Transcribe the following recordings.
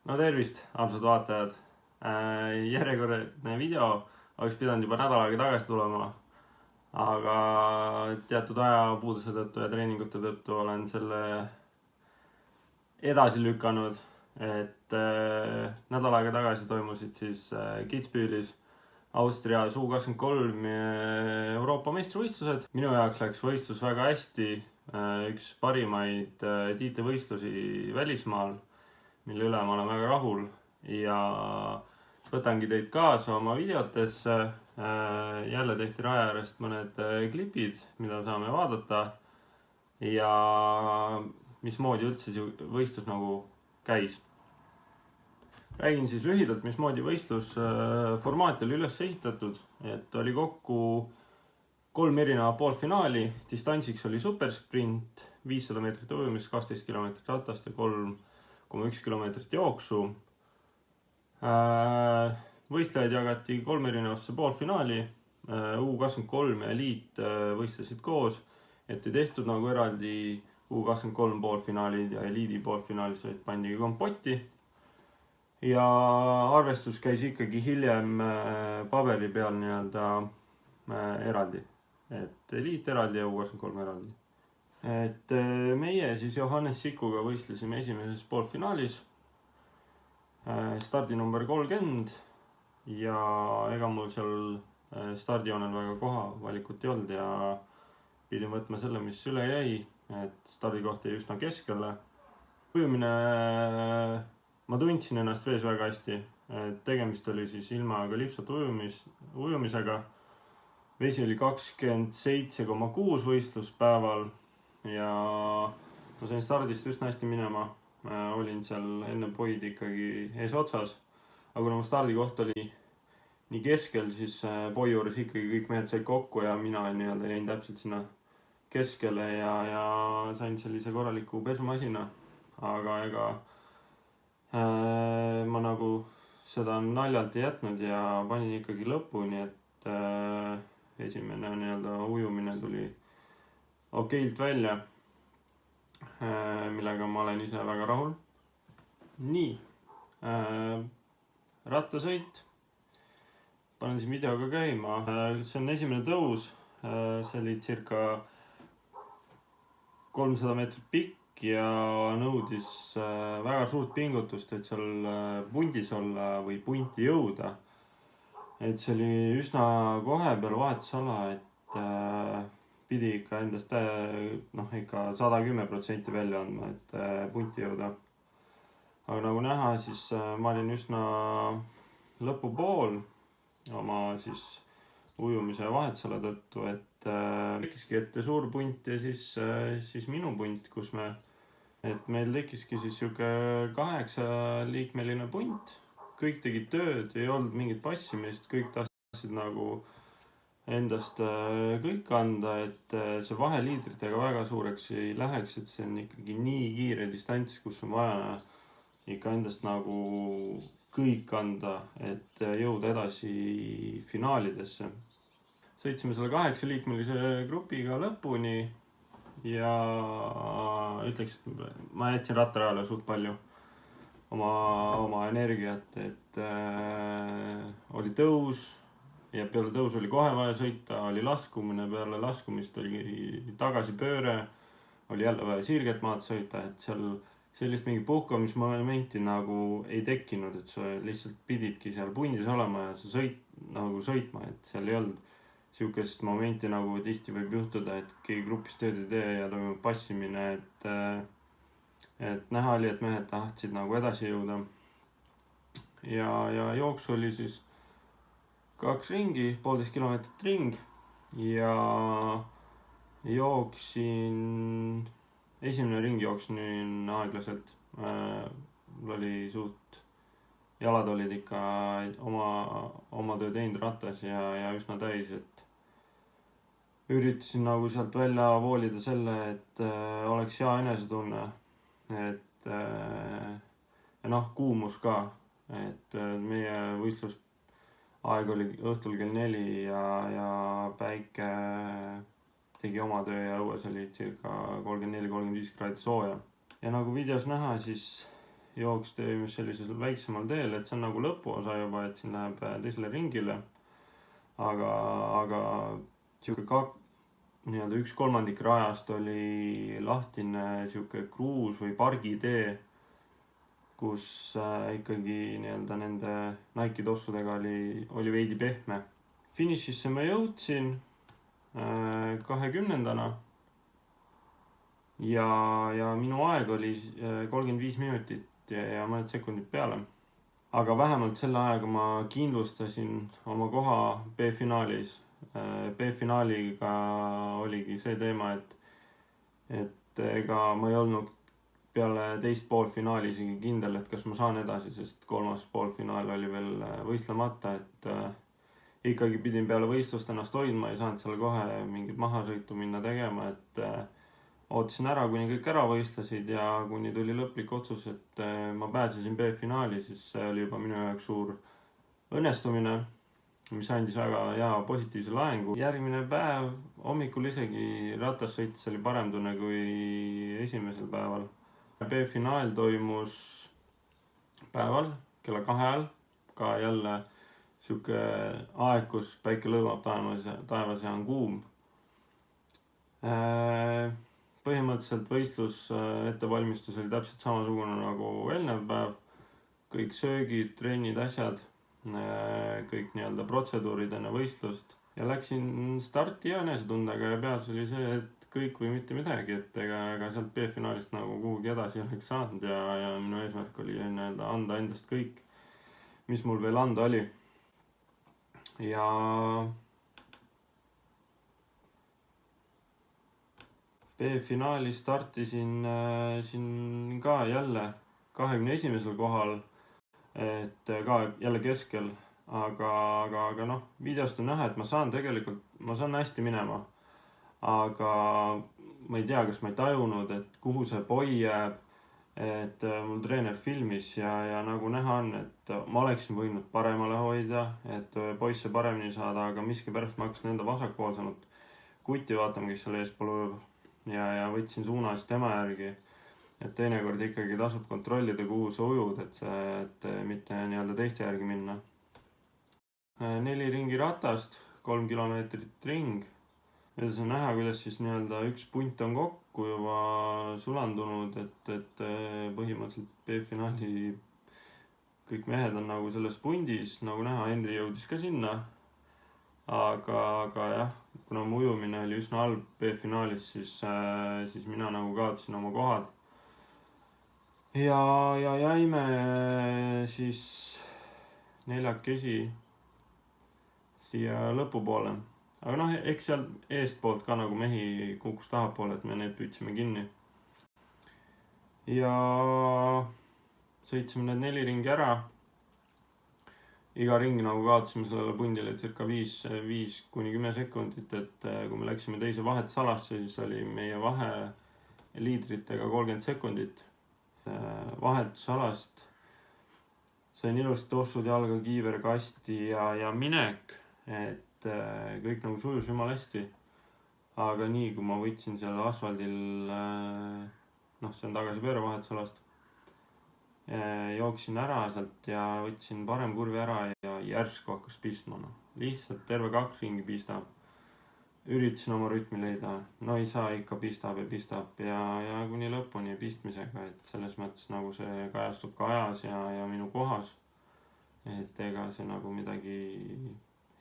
No tervist, armsad vaatajad. Järjekordne video oleks pidanud juba nädal aega tagasi tulema, aga teatud ajapuuduse tõttu ja treeningute tõttu olen selle edasi lükanud. Nädal aega tagasi toimusid siis Kitzbühelis Austrias U23 Euroopa meistrivõistlused. Minu jaoks läks võistlus väga hästi, üks parimaid tiitlivõistlusi välismaal, mille üle ma olen väga rahul ja võtangi teid kaasa oma videotesse. Jälle tehti raja äärest mõned klipid, mida saame vaadata ja mismoodi üldse see võistlus nagu käis. Räägin siis lühidalt, mismoodi võistlusformaat oli üles ehitatud, et oli kokku 3 erinevat poolfinaali. Distantsiks oli supersprint, 500 meetrit ujumist, 12 kilomeetrit ratast ja 3,1 kilomeetrit jooksu. Võistlejaid jagati 3 erinevasse poolfinaali. U23 ja Eliit võistlesid koos, et ei tehtud nagu eraldi U23 poolfinaalid ja Eliidi poolfinaalis, vaid pandigi kompotti. Ja arvestus käis ikkagi hiljem paberi peal nii-öelda eraldi, et Eliit eraldi ja U23 eraldi. Et meie siis Johannes Sikuga võistlesime esimeses poolfinaalis, stardinumber 30 ja ega mul seal stardijoonel väga kohavalikut ei olnud ja pidin võtma selle, mis üle jäi, et stardikoht jäi üsna keskele. Ujumine, ma tundsin ennast vees väga hästi, tegemist oli siis ilma kalipsota ujumisega. Vesi oli 27,6 võistluspäeval ja ma sain stardist üsna hästi minema. Olin seal enne poid ikkagi eesotsas, aga kuna mu stardikoht oli nii keskel, siis poi juures ikkagi kõik mehed said kokku ja mina nii-öelda jäin täpselt sinna keskele ja sain sellise korraliku pesumasina. Aga ega ma nagu seda naljalt ei jätnud ja panin ikkagi lõpuni, et esimene nii-öelda ujumine tuli okeilt välja, millega ma olen ise väga rahul. Nii, rattasõit, panen siin videoga käima. See on esimene tõus, see oli circa 300 meetrit pikk ja nõudis väga suurt pingutust, et seal pundis olla või punti jõuda. Et see oli üsna kohe peal vahetusala, et pidi ikka endast ikka 110% välja andma, et punti jõuda. Aga nagu näha, siis ma olin üsna lõpupool oma siis ujumise vahetusala tõttu, et tekkiski ette suur punt ja siis minu punt, et meil tekkiski siis siuke 8-liikmeline punt. Kõik tegid tööd, ei olnud mingit passimist, kõik tahtsid nagu endast kõik anda, et see vahe liidritega väga suureks ei läheks, et see on ikkagi nii kiire distants, kus on vaja ikka endast nagu kõik anda, et jõuda edasi finaalidesse. Sõitsime selle 8-liikmelise grupiga lõpuni ja ütleks, et ma jätsin rattarajale suht palju oma energiat, et oli tõus ja peale tõusu oli kohe vaja sõita, oli laskumine, peale laskumist oli tagasipööre, oli jälle vaja sirget maad sõita, et seal sellist mingi puhkamismomenti nagu ei tekkinud, et sa lihtsalt pididki seal pundis olema ja sa sõitma, et seal ei olnud siukest momenti nagu tihti võib juhtuda, et keegi grupis tööd ei tee ja toimub passimine, et näha oli, et mehed tahtsid nagu edasi jõuda. Ja jooks oli siis 2 ringi, 1,5 kilomeetrit ring ja jooksin, esimene ring jooksin aeglaselt. Mul oli jalad olid ikka oma töö teinud rattas ja üsna täis, et üritasin nagu sealt välja voolida selle, et oleks hea enesetunne, et kuumus ka, et meie võistlusaeg oli õhtul kell 4 ja päike tegi oma töö ja õues oli circa 34-35 kraadi sooja. Ja nagu videos näha, siis jooks toimus sellisel väiksemal teel, et see on nagu lõpuosa juba, et siin läheb teisele ringile. aga sihuke nii-öelda 1/3 rajast oli lahtine sihuke kruus või pargitee, kus ikkagi nii-öelda nende Nike tossudega oli veidi pehme. Finišisse ma jõudsin 20. ja minu aeg oli 35 minutit ja mõned sekundid peale. Aga vähemalt selle ajaga ma kindlustasin oma koha B-finaalis. B-finaaliga oligi see teema, et ega ma ei olnud peale teist poolfinaali isegi kindel, et kas ma saan edasi, sest kolmas poolfinaal oli veel võistlemata, et ikkagi pidin peale võistlust ennast hoidma, ei saanud seal kohe mingit mahasõitu minna tegema, et ootasin ära, kuni kõik ära võistlesid ja kuni tuli lõplik otsus, et ma pääsesin B-finaali, siis see oli juba minu jaoks suur õnnestumine, mis andis väga hea positiivse laengu. Järgmine päev hommikul isegi ratassõites oli parem tunne kui esimesel päeval. B-finaal toimus päeval kella 2 ajal, ka jälle sihuke aeg, kus päike lõõmab taevas ja on kuum. Põhimõtteliselt võistlus ettevalmistus oli täpselt samasugune nagu eelnev päev. Kõik söögid, trennid, asjad, kõik nii-öelda protseduurid enne võistlust. Ja läksin starti ja enesetundega ja peas oli see, et kõik või mitte midagi, et ega sealt B-finaalist nagu kuhugi edasi ei oleks saanud ja minu eesmärk oli nii-öelda anda endast kõik, mis mul veel anda oli. Ja B-finaali startisin siin ka jälle 21. kohal, et ka jälle keskel, aga noh, videost on näha, et ma saan hästi minema, aga ma ei tea, kas ma ei tajunud, et kuhu see poi jääb, et mul treener filmis ja nagu näha on, et ma oleksin võinud paremale hoida, et poisse paremini saada, aga miskipärast ma hakkasin enda vasakpoolsemat kuti vaatama, kes seal eespool ujub. Ja võtsin suuna siis tema järgi, et teinekord ikkagi tasub kontrollida, kuhu sa ujud, et mitte nii-öelda teiste järgi minna. 4 ringi ratast, 3 kilomeetrit ring. Ja see on näha, kuidas siis nii-öelda üks punt on kokku juba sulandunud, et põhimõtteliselt B-finaali kõik mehed on nagu selles pundis, nagu näha, Hendri jõudis ka sinna. Aga jah, kuna mu ujumine oli üsna halb B-finaalis, siis mina nagu kaotasin oma kohad. Ja jäime siis 4 siia lõpupoole. Aga noh, eks seal eestpoolt ka nagu mehi kukkus tahapoole, et me need püüdsime kinni. Ja sõitsime need 4 ringi ära. Iga ring nagu kaotasime sellele pundile circa 5-10 sekundit, et kui me läksime teise vahetusalasse, siis oli meie vahe liidritega 30 sekundit. Vahetusalast sain ilusti tossud jalga, kiiver, kasti ja minek, et kõik nagu sujus jumala hästi. Aga nii, kui ma võtsin seal asfaldil, see on tagasi pööre vahetusalast, jooksin ära sealt ja võtsin parem kurvi ära ja järsku hakkas pistma. Lihtsalt terve 2 ringi pistab. Üritasin oma rütmi leida, no ei saa, ikka pistab ja kuni lõpuni pistmisega, et selles mõttes nagu see kajastub ka ajas ja minu kohas. Et ega see nagu midagi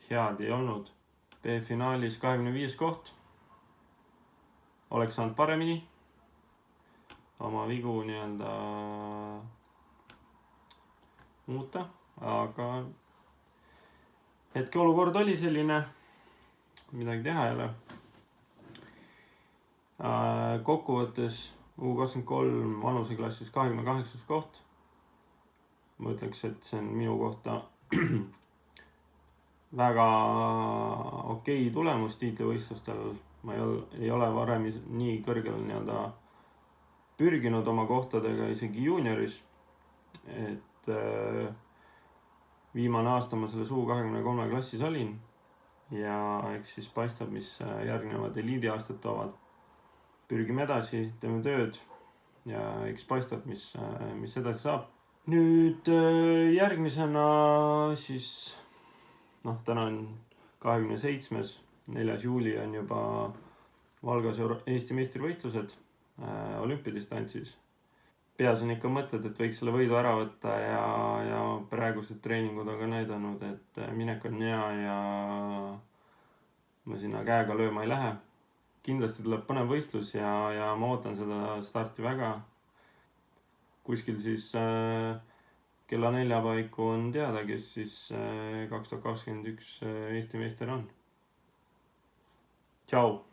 head ei olnud. B-finaalis 25 koht. Oleks saanud paremini oma vigu nii-öelda muuta, aga hetkeolukord oli selline, midagi teha ei ole. Kokkuvõttes U23 vanuseklassis 28 koht. Ma ütleks, et see on minu kohta väga okei tulemus tiitlivõistlustel. Ma ei ole varem nii kõrgel nii-öelda pürginud oma kohtadega isegi juunioris, et viimane aasta ma selles U23 klassis olin ja eks siis paistab, mis järgnevad eliidiaastad toovad. Pürgime edasi, teeme tööd ja eks paistab, mis edasi saab. Nüüd järgmisena siis täna on 27. 4. juuli on juba Valgas Eesti meistrivõistlused olümpiadistantsis. peas on ikka mõtted, et võiks selle võidu ära võtta ja praegused treeningud on ka näidanud, et minek on hea ja ma sinna käega lööma ei lähe. Kindlasti tuleb põnev võistlus ja ma ootan seda starti väga. Kuskil siis kella 4 paiku on teada, kes siis 2021 Eesti meister on. Tšau!